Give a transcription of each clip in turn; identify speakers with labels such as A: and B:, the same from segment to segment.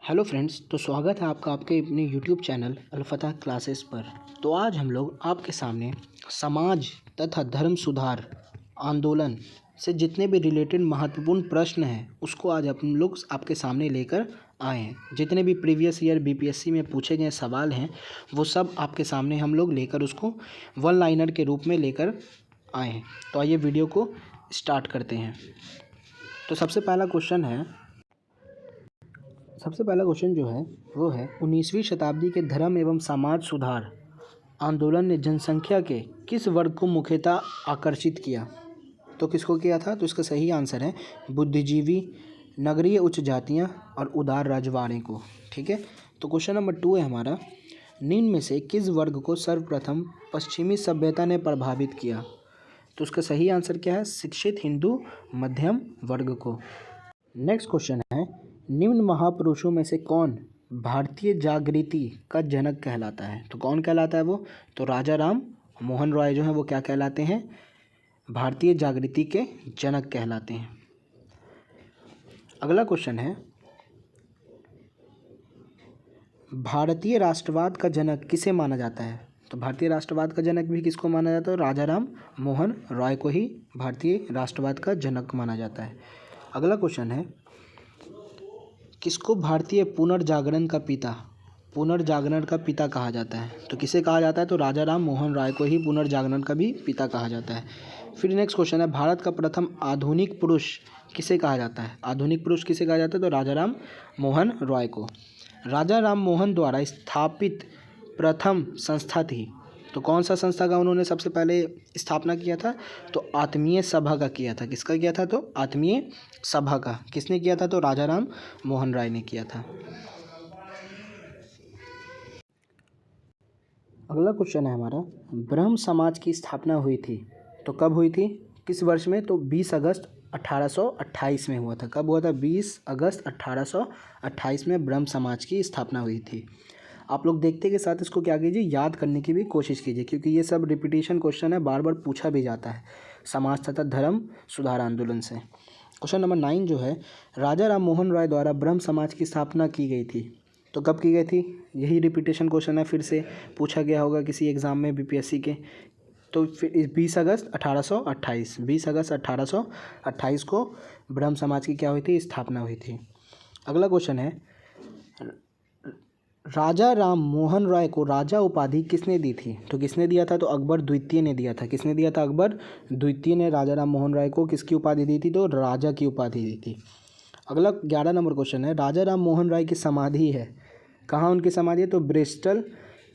A: Hello friends, तो स्वागत है आपका आपके अपने यूट्यूब चैनल अलफ़तह क्लासेस पर। तो आज हम लोग आपके सामने समाज तथा धर्म सुधार आंदोलन से जितने भी रिलेटेड महत्वपूर्ण प्रश्न हैं उसको आज हम लोग आपके सामने लेकर आए हैं। जितने भी प्रीवियस ईयर बीपीएससी में पूछे गए सवाल हैं वो सब आपके सामने हम लोग लेकर उसको वन लाइनर के रूप में लेकर आए हैं। तो आइए वीडियो को स्टार्ट करते हैं। तो सबसे पहला क्वेश्चन जो है वो है 19वीं शताब्दी के धर्म एवं समाज सुधार आंदोलन ने जनसंख्या के किस वर्ग को मुख्यतः आकर्षित किया। तो किसको किया था? तो इसका सही आंसर है बुद्धिजीवी, नगरीय उच्च जातियाँ और उदार राजवाड़े को। ठीक है, तो क्वेश्चन नंबर 2 है हमारा, निम्न में से किस वर्ग को सर्वप्रथम पश्चिमी सभ्यता ने प्रभावित किया। तो उसका सही आंसर क्या है? शिक्षित हिंदू मध्यम वर्ग को। नेक्स्ट क्वेश्चन है, निम्न महापुरुषों में से कौन भारतीय जागृति का जनक कहलाता है। तो कौन कहलाता है वो? तो राजा राम मोहन रॉय जो है वो क्या कहलाते हैं? भारतीय जागृति के जनक कहलाते हैं। अगला क्वेश्चन है, भारतीय राष्ट्रवाद का जनक किसे माना जाता है। तो भारतीय राष्ट्रवाद का जनक भी किसको माना जाता है? राजा राम मोहन रॉय को ही भारतीय राष्ट्रवाद का जनक माना जाता है। अगला क्वेश्चन है, किसको भारतीय पुनर्जागरण का पिता कहा जाता है। तो किसे कहा जाता है? तो राजा राम मोहन राय को ही पुनर्जागरण का भी पिता कहा जाता है। फिर नेक्स्ट क्वेश्चन है, भारत का प्रथम आधुनिक पुरुष किसे कहा जाता है। आधुनिक पुरुष किसे कहा जाता है? तो राजा राम मोहन रॉय को। राजा राम मोहन द्वारा स्थापित प्रथम संस्था थी, तो कौन सा संस्था का उन्होंने सबसे पहले स्थापना किया था? तो आत्मीय सभा का किया था। किसका किया था? तो आत्मीय सभा का। किसने किया था? तो राजा राम मोहन राय ने किया था। अगला क्वेश्चन है हमारा, ब्रह्म समाज की स्थापना हुई थी, तो कब हुई थी, किस वर्ष में? तो 20 अगस्त 1828 में हुआ था। कब हुआ था? 20 अगस्त 1828 में ब्रह्म समाज की स्थापना हुई थी। आप लोग देखते के साथ इसको क्या कीजिए, याद करने की भी कोशिश कीजिए, क्योंकि ये सब रिपीटेशन क्वेश्चन है, बार बार पूछा भी जाता है समाज तथा धर्म सुधार आंदोलन से। क्वेश्चन नंबर 9 जो है, राजा राम मोहन रॉय द्वारा ब्रह्म समाज की स्थापना की गई थी, तो कब की गई थी? यही रिपीटेशन क्वेश्चन है, फिर से पूछा गया होगा किसी एग्ज़ाम में बीपीएससी के। तो फिर 20 अगस्त 1828 को ब्रह्म समाज की क्या हुई थी? स्थापना हुई थी। अगला क्वेश्चन है, राजा राम मोहन राय को राजा उपाधि किसने दी थी। तो किसने दिया था? तो अकबर द्वितीय ने दिया था। किसने दिया था? अकबर द्वितीय ने राजा राम मोहन राय को किसकी उपाधि दी थी? तो राजा की उपाधि दी थी। अगला 11 नंबर क्वेश्चन है, राजा राम मोहन राय की समाधि है, कहाँ उनकी समाधि है? तो ब्रिस्टल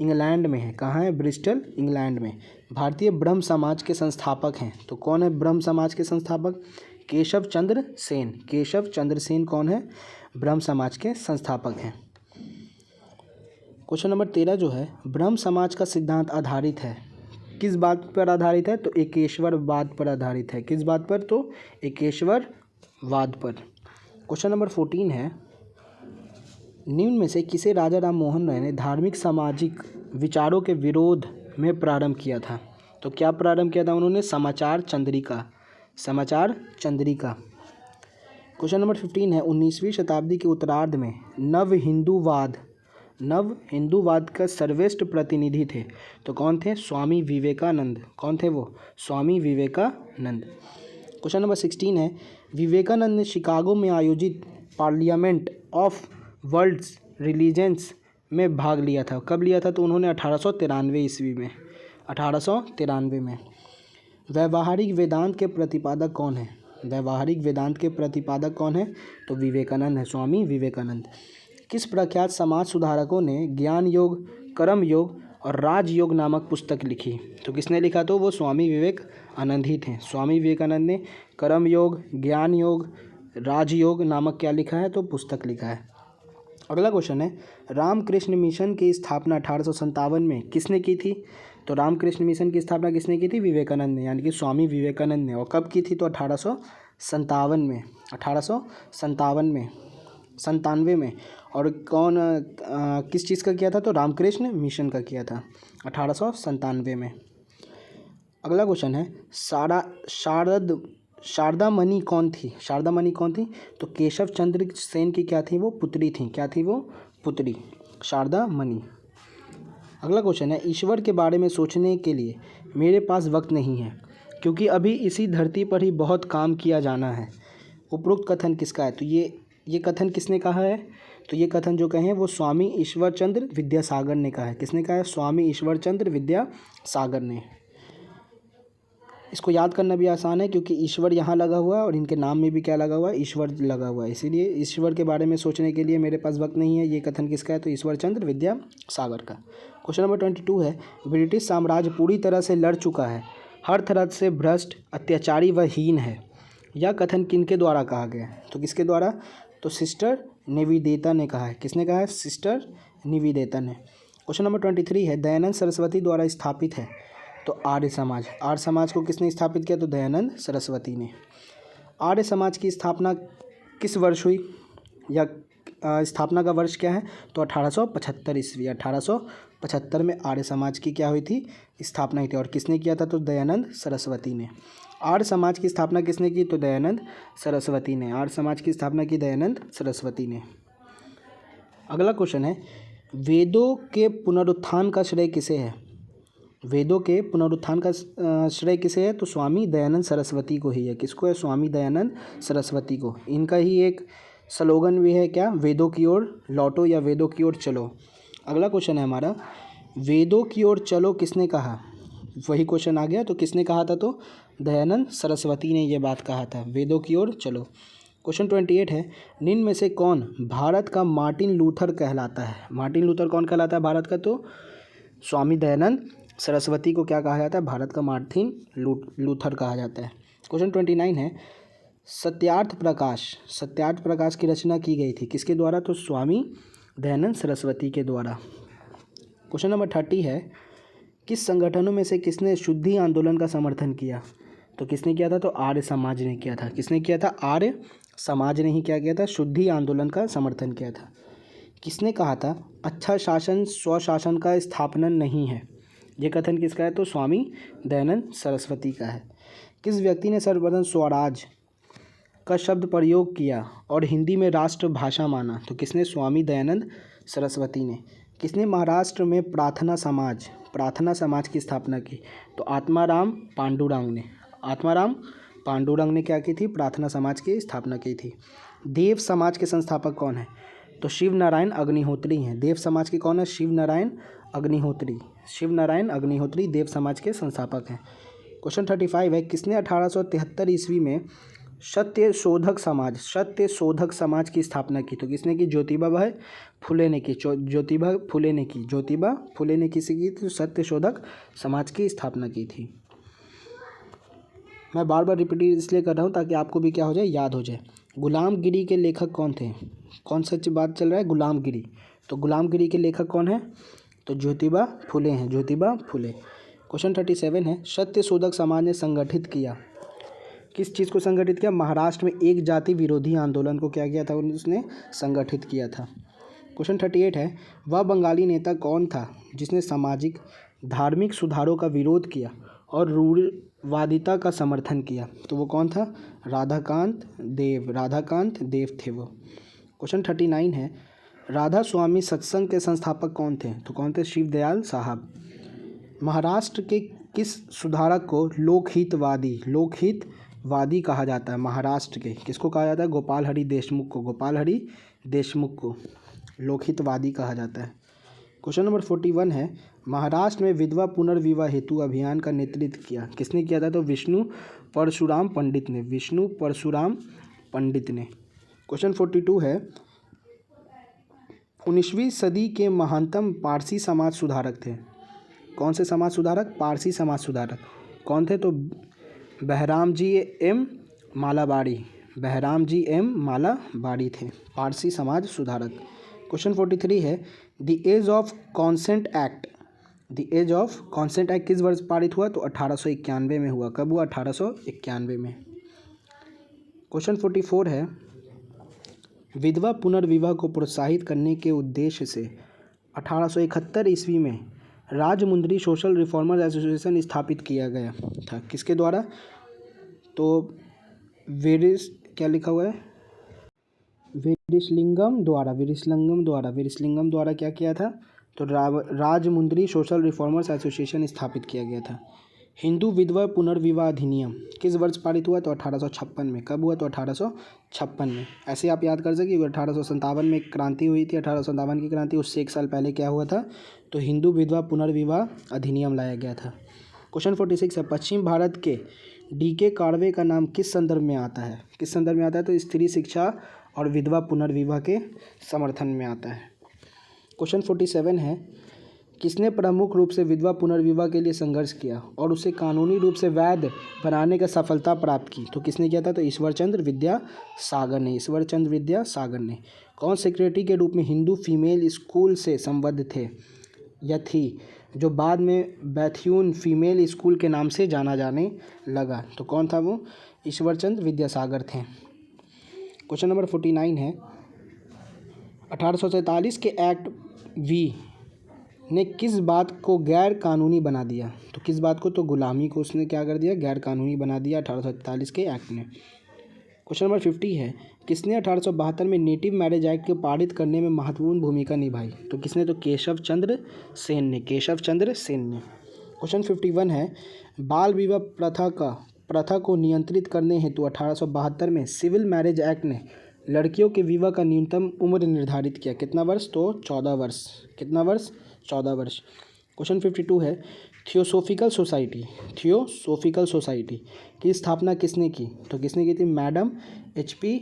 A: इंग्लैंड में है। कहाँ है? ब्रिस्टल इंग्लैंड में। भारतीय ब्रह्म समाज के संस्थापक हैं, तो कौन है ब्रह्म समाज के संस्थापक? केशव चंद्र सेन। केशव चंद्र सेन कौन है? ब्रह्म समाज के संस्थापक हैं। क्वेश्चन नंबर 13 जो है, ब्रह्म समाज का सिद्धांत आधारित है, किस बात पर आधारित है? तो एकेश्वरवाद पर आधारित है। किस बात पर? तो एकेश्वरवाद पर। क्वेश्चन नंबर 14 है, निम्न में से किसे राजा राम मोहन राय ने धार्मिक सामाजिक विचारों के विरोध में प्रारंभ किया था। तो क्या प्रारंभ किया था उन्होंने? समाचार चंद्रिका। समाचार चंद्रिका। क्वेश्चन नंबर 15 है, 19वीं शताब्दी के उत्तरार्ध में नव हिंदूवाद का सर्वश्रेष्ठ प्रतिनिधि थे, तो कौन थे? स्वामी विवेकानंद। कौन थे वो? स्वामी विवेकानंद। क्वेश्चन नंबर 16 है, विवेकानंद ने शिकागो में आयोजित पार्लियामेंट ऑफ वर्ल्ड्स रिलीजन्स में भाग लिया था। कब लिया था? तो उन्होंने 1893 ईस्वी में। 1893 में। व्यावहारिक वेदांत के प्रतिपादक कौन है? व्यावहारिक वेदांत के प्रतिपादक कौन है? तो विवेकानंद है, स्वामी विवेकानंद। किस प्रख्यात समाज सुधारकों ने ज्ञान योग, कर्म योग और राजयोग नामक पुस्तक लिखी? तो किसने लिखा? तो वो स्वामी विवेकानंद ही थे। स्वामी विवेकानंद ने कर्म योग, ज्ञान योग, राजयोग नामक क्या लिखा है? तो पुस्तक लिखा है। अगला क्वेश्चन है, रामकृष्ण मिशन की स्थापना 1857 में किसने की थी? तो रामकृष्ण मिशन की स्थापना किसने की थी? विवेकानंद ने, यानी कि स्वामी विवेकानंद ने। और कब की थी? तो 1857 में। 1897 में। और कौन किस चीज़ का किया था? तो रामकृष्ण मिशन का किया था 1897 में। अगला क्वेश्चन है, शारदा मणि कौन थी? शारदा मणि कौन थी? तो केशव चंद्र सेन की क्या थी? वो पुत्री थी। क्या थी वो? पुत्री, शारदा मणि। अगला क्वेश्चन है, ईश्वर के बारे में सोचने के लिए मेरे पास वक्त नहीं है क्योंकि अभी इसी धरती पर ही बहुत काम किया जाना है। उपरोक्त कथन किसका है? तो ये कथन किसने कहा है? तो ये कथन जो कहे वो स्वामी ईश्वर चंद्र विद्यासागर ने कहा है। किसने कहा है? स्वामी ईश्वर चंद्र विद्यासागर ने। इसको याद करना भी आसान है क्योंकि ईश्वर यहाँ लगा हुआ है और इनके नाम में भी क्या लगा हुआ है? ईश्वर लगा हुआ है। इसीलिए ईश्वर के बारे में सोचने के लिए मेरे पास वक्त नहीं है, ये कथन किसका है? तो ईश्वर चंद्र विद्यासागर का। क्वेश्चन नंबर 22 है, ब्रिटिश साम्राज्य पूरी तरह से लड़ चुका है, हर तरह से भ्रष्ट, अत्याचारी व हीन है। यह कथन किनके द्वारा कहा गया है? तो किसके द्वारा? तो सिस्टर निवेदिता ने कहा है। किसने कहा है? सिस्टर निवेदिता ने। क्वेश्चन नंबर 23 है, दयानंद सरस्वती द्वारा स्थापित है तो आर्य समाज। आर्य समाज को किसने स्थापित किया? तो दयानंद सरस्वती ने। आर्य समाज की स्थापना किस वर्ष हुई, या स्थापना का वर्ष क्या है? तो 1875 ईस्वी। 1875 में आर्य समाज की क्या हुई थी? स्थापना हुई थी। और किसने किया था? तो दयानंद सरस्वती ने। आर्य समाज की स्थापना किसने की? तो दयानंद सरस्वती ने। आर्य समाज की स्थापना की दयानंद सरस्वती ने। अगला क्वेश्चन है, वेदों के पुनरुत्थान का श्रेय किसे है? वेदों के पुनरुत्थान का श्रेय किसे है? तो स्वामी दयानंद सरस्वती को ही है। किसको है? स्वामी दयानंद सरस्वती को। इनका ही एक स्लोगन भी है, क्या? वेदों की ओर लौटो या वेदों की ओर चलो। अगला क्वेश्चन है हमारा, वेदों की ओर चलो किसने कहा? वही क्वेश्चन आ गया। तो किसने कहा था? तो दयानंद सरस्वती ने ये बात कहा था, वेदों की ओर चलो। क्वेश्चन 28 है, निम्न में से कौन भारत का मार्टिन लूथर कहलाता है? मार्टिन लूथर कौन कहलाता है भारत का? तो स्वामी दयानंद सरस्वती को क्या कहा जाता है? भारत का मार्टिन लूथर कहा जाता है। क्वेश्चन 29 है, सत्यार्थ प्रकाश की रचना की गई थी किसके द्वारा? तो स्वामी दयानंद सरस्वती के द्वारा। क्वेश्चन नंबर 30 है, किस संगठनों में से किसने शुद्धि आंदोलन का समर्थन किया? तो किसने किया था? तो आर्य समाज ने किया था। किसने किया था? आर्य समाज ने ही क्या किया था? शुद्धि आंदोलन का समर्थन किया था। किसने कहा था अच्छा शासन स्वशासन का स्थापना नहीं है? ये कथन किसका है? तो स्वामी दयानंद सरस्वती का है। किस व्यक्ति ने सर्वप्रथम स्वराज का शब्द प्रयोग किया और हिंदी में राष्ट्रभाषा माना? तो किसने? स्वामी दयानंद सरस्वती ने। किसने महाराष्ट्र में प्रार्थना समाज की स्थापना की? तो आत्माराम पांडुरंग ने क्या की थी? प्रार्थना समाज की स्थापना की थी। देव समाज के संस्थापक कौन है? तो शिव नारायण अग्निहोत्री हैं। देव समाज के कौन है? शिव नारायण अग्निहोत्री देव समाज के संस्थापक हैं। क्वेश्चन 35 है, किसने 1873 ईस्वी में सत्य शोधक समाज की स्थापना की? तो किसने की? ज्योतिबा फुले ने की। ज्योतिबा फुले ने किसी की? तो सत्य शोधक समाज की स्थापना की थी। मैं बार बार रिपीट इसलिए कर रहा हूँ ताकि आपको भी क्या हो जाए? याद हो जाए। गुलामगिरी के लेखक कौन थे? कौन सा बात चल रहा है? गुलामगिरी। तो गुलामगिरी के लेखक कौन है? तो ज्योतिबा फुले हैं, ज्योतिबा फुले। क्वेश्चन 37 है, सत्य शोधक समाज ने संगठित किया, किस चीज़ को संगठित किया? महाराष्ट्र में एक जाति विरोधी आंदोलन को क्या किया था? उसने संगठित किया था। क्वेश्चन 38 है, वह बंगाली नेता कौन था जिसने सामाजिक धार्मिक सुधारों का विरोध किया और रूढ़िवादिता का समर्थन किया? तो वो कौन था? राधाकांत देव थे वो। क्वेश्चन 39 है, राधा स्वामी सत्संग के संस्थापक कौन थे? तो कौन थे? शिवदयाल साहब। महाराष्ट्र के किस सुधारक को लोकहितवादी कहा जाता है? महाराष्ट्र के किसको कहा जाता है? गोपाल हरि देशमुख को लोकहितवादी कहा जाता है। क्वेश्चन नंबर 41 है, महाराष्ट्र में विधवा पुनर्विवाह हेतु अभियान का नेतृत्व किया, किसने किया था? तो विष्णु परशुराम पंडित ने। क्वेश्चन 42 है, 19वीं सदी के महानतम पारसी समाज सुधारक थे। कौन से समाज सुधारक? पारसी समाज सुधारक। कौन थे? तो बहराम जी एम मालाबाड़ी थे, पारसी समाज सुधारक। क्वेश्चन 43 है, the age of consent act किस वर्ष पारित हुआ? तो 1891 में हुआ। कब हुआ? 1891 में। क्वेश्चन 44 है, विधवा पुनर्विवाह को प्रोत्साहित करने के उद्देश्य से 1871 ईस्वी में राजमुंद्री सोशल रिफॉर्मर एसोसिएशन स्थापित किया गया था, किसके द्वारा? तो क्या लिखा हुआ है, वीरेशलिंगम द्वारा क्या किया था, तो राजमुंद्री सोशल रिफॉर्मर्स एसोसिएशन स्थापित किया गया था। हिंदू विधवा पुनर्विवाह अधिनियम किस वर्ष पारित हुआ, तो 1856 में। कब हुआ, तो 1856 में। ऐसे आप याद कर सकिए 1857 में क्रांति हुई थी, 1857 की क्रांति, उससे एक साल पहले क्या हुआ था, तो हिंदू विधवा पुनर्विवाह अधिनियम लाया गया था। क्वेश्चन 46 है, पश्चिम भारत के DK कार्वे का नाम किस संदर्भ में आता है, किस संदर्भ में आता है, तो स्त्री शिक्षा और विधवा पुनर्विवाह के समर्थन में आता है। क्वेश्चन 47 है, किसने प्रमुख रूप से विधवा पुनर्विवाह के लिए संघर्ष किया और उसे कानूनी रूप से वैध बनाने का सफलता प्राप्त की, तो किसने किया था, तो ईश्वरचंद्र विद्यासागर ने। कौन सेक्रेटरी के रूप में हिंदू फीमेल स्कूल से संबद्ध थे या थी, जो बाद में बैथ्यून फीमेल स्कूल के नाम से जाना जाने लगा, तो कौन था वो, ईश्वरचंद्र विद्यासागर थे। क्वेश्चन नंबर 49 है, 1847 के एक्ट वी ने किस बात को गैर कानूनी बना दिया, तो किस बात को, तो गुलामी को उसने क्या कर दिया, गैर कानूनी बना दिया 1847 के एक्ट ने। क्वेश्चन नंबर 50 है, किसने 1872 में नेटिव मैरिज एक्ट को पारित करने में महत्वपूर्ण भूमिका निभाई, तो किसने, तो केशव चंद्र सेन ने। क्वेश्चन 51 है, बाल विवाह प्रथा को नियंत्रित करने हेतु 1872 में सिविल मैरिज एक्ट ने लड़कियों के विवाह का न्यूनतम उम्र निर्धारित किया, कितना वर्ष, तो 14 वर्ष। कितना वर्ष, 14 वर्ष। क्वेश्चन 52 है, थियोसोफिकल सोसाइटी की स्थापना किसने की, तो किसने की थी, मैडम HP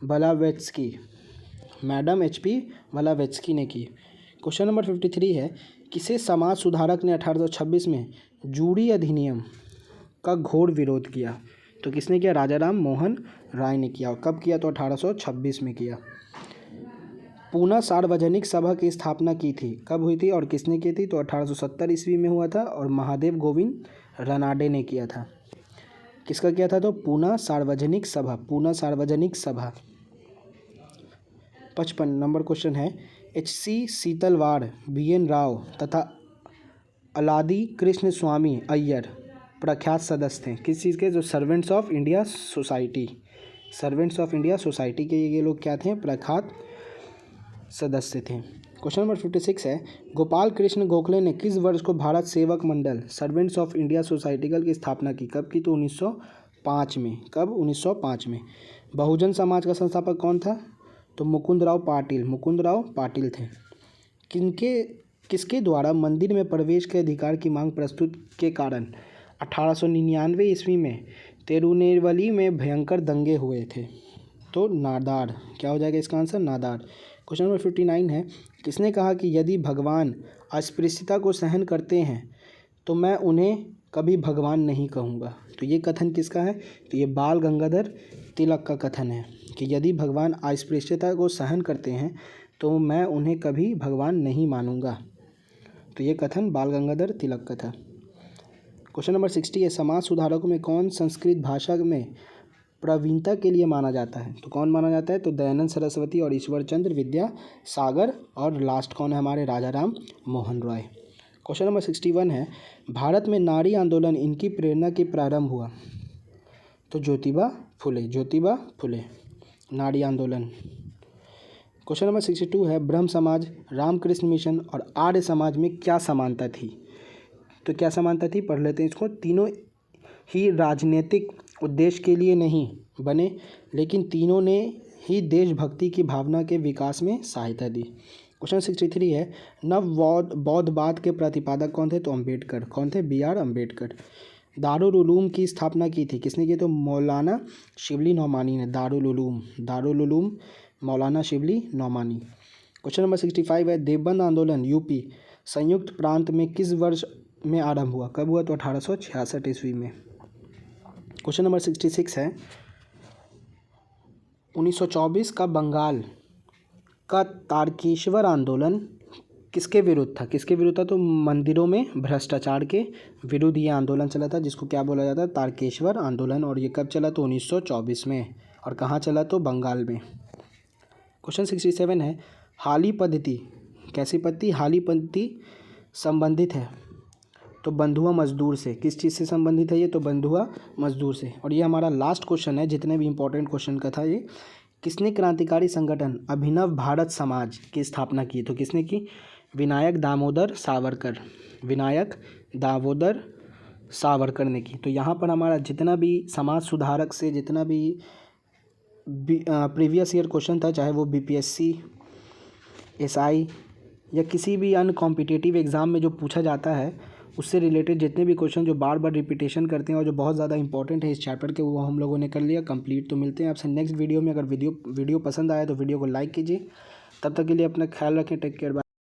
A: ब्लावेत्स्की ने की। क्वेश्चन नंबर 53 है, किसे समाज सुधारक ने 1826 में जूरी अधिनियम का घोर विरोध किया, तो किसने किया, राजाराम मोहन राय ने किया। और कब किया, तो 1826 में किया। पूना सार्वजनिक सभा की स्थापना की थी, कब हुई थी और किसने की थी, तो 1870 ईस्वी में हुआ था और महादेव गोविंद रनाडे ने किया था। किसका किया था, तो पूना सार्वजनिक सभा। 55 नंबर क्वेश्चन है, HC सीतलवाड़, BN राव तथा अलादी कृष्ण स्वामी अय्यर प्रख्यात सदस्य थे, किस चीज़ के, जो सर्वेंट्स ऑफ इंडिया सोसाइटी के ये लोग क्या थे, प्रख्यात सदस्य थे। क्वेश्चन नंबर 56 है, गोपाल कृष्ण गोखले ने किस वर्ष को भारत सेवक मंडल सर्वेंट्स ऑफ इंडिया सोसाइटी की स्थापना की, कब की, तो 1905 में। कब, 1905 में। बहुजन समाज का संस्थापक कौन था, तो मुकुंदराव पाटिल थे। किसके द्वारा मंदिर में प्रवेश के अधिकार की मांग प्रस्तुत के कारण 1899 ईस्वी में तिरुनेलवेली में भयंकर दंगे हुए थे, तो नादार। क्या हो जाएगा इसका आंसर, नादार। क्वेश्चन नंबर 59 है, किसने कहा कि यदि भगवान अस्पृश्यता को सहन करते हैं तो मैं उन्हें कभी भगवान नहीं कहूँगा, तो ये कथन किसका है, तो ये बाल गंगाधर तिलक का कथन है कि यदि भगवान अस्पृश्यता को सहन करते हैं तो मैं उन्हें कभी भगवान नहीं मानूंगा, तो ये कथन बाल गंगाधर तिलक का था। क्वेश्चन नंबर 60 है, समाज सुधारकों में कौन संस्कृत भाषा में प्रवीणता के लिए माना जाता है, तो कौन माना जाता है, तो दयानंद सरस्वती और ईश्वरचंद्र विद्यासागर, और लास्ट कौन है हमारे, राजाराम मोहन रॉय। क्वेश्चन नंबर 61 है, भारत में नारी आंदोलन इनकी प्रेरणा के प्रारंभ हुआ, तो ज्योतिबा फुले नारी आंदोलन। क्वेश्चन नंबर 62 है, ब्रह्म समाज, रामकृष्ण मिशन और आर्य समाज में क्या समानता थी, तो क्या समानता थी, पढ़ लेते हैं इसको। तीनों ही राजनीतिक उद्देश्य के लिए नहीं बने, लेकिन तीनों ने ही देशभक्ति की भावना के विकास में सहायता दी। क्वेश्चन 63 है, नव बौद्धवाद के प्रतिपादक कौन थे, तो अम्बेडकर। कौन थे, BR अम्बेडकर। दारुल उलूम की स्थापना की थी, किसने की, तो मौलाना शिबली नौमानी ने। दारुल उलूम मौलाना शिबली नौमानी। क्वेश्चन नंबर 65 है, देवबंद आंदोलन यूपी संयुक्त प्रांत में किस वर्ष में आरंभ हुआ, कब हुआ, तो 1866 ईस्वी में। क्वेश्चन नंबर 66 है, 1924 का बंगाल का तारकेश्वर आंदोलन किसके विरुद्ध था, तो मंदिरों में भ्रष्टाचार के विरुद्ध ये आंदोलन चला था, जिसको क्या बोला जाता है, तारकेश्वर आंदोलन। और ये कब चला, तो 1924 में। और कहाँ चला, तो बंगाल में। क्वेश्चन 67 है, हाली पद्धति कैसी पद्धति, हाली पद्धति संबंधित है तो बंधुआ मजदूर से। किस चीज़ से संबंधित है ये? तो बंधुआ मजदूर से। और ये हमारा लास्ट क्वेश्चन है जितने भी इंपॉर्टेंट क्वेश्चन का था ये। किसने क्रांतिकारी संगठन अभिनव भारत समाज की स्थापना की? तो किसने की? विनायक दामोदर सावरकर। विनायक दामोदर सावरकर ने की। तो यहाँ पर हमारा जितना भी समाज सुधारक से जितना भी प्रीवियस ईयर क्वेश्चन था, चाहे वो बीपीएससी, एसआई या किसी भी अन्य कॉम्पिटिटिव एग्ज़ाम में जो पूछा जाता है, उससे रिलेटेड जितने भी क्वेश्चन जो बार बार रिपीटेशन करते हैं और जो बहुत ज़्यादा इंपॉर्टेंट है इस चैप्टर के, वो हम लोगों ने कर लिया कंप्लीट। तो मिलते हैं आपसे नेक्स्ट वीडियो में। अगर वीडियो पसंद आया तो वीडियो को लाइक कीजिए। तब तक के लिए अपना ख्याल रखें। Take care.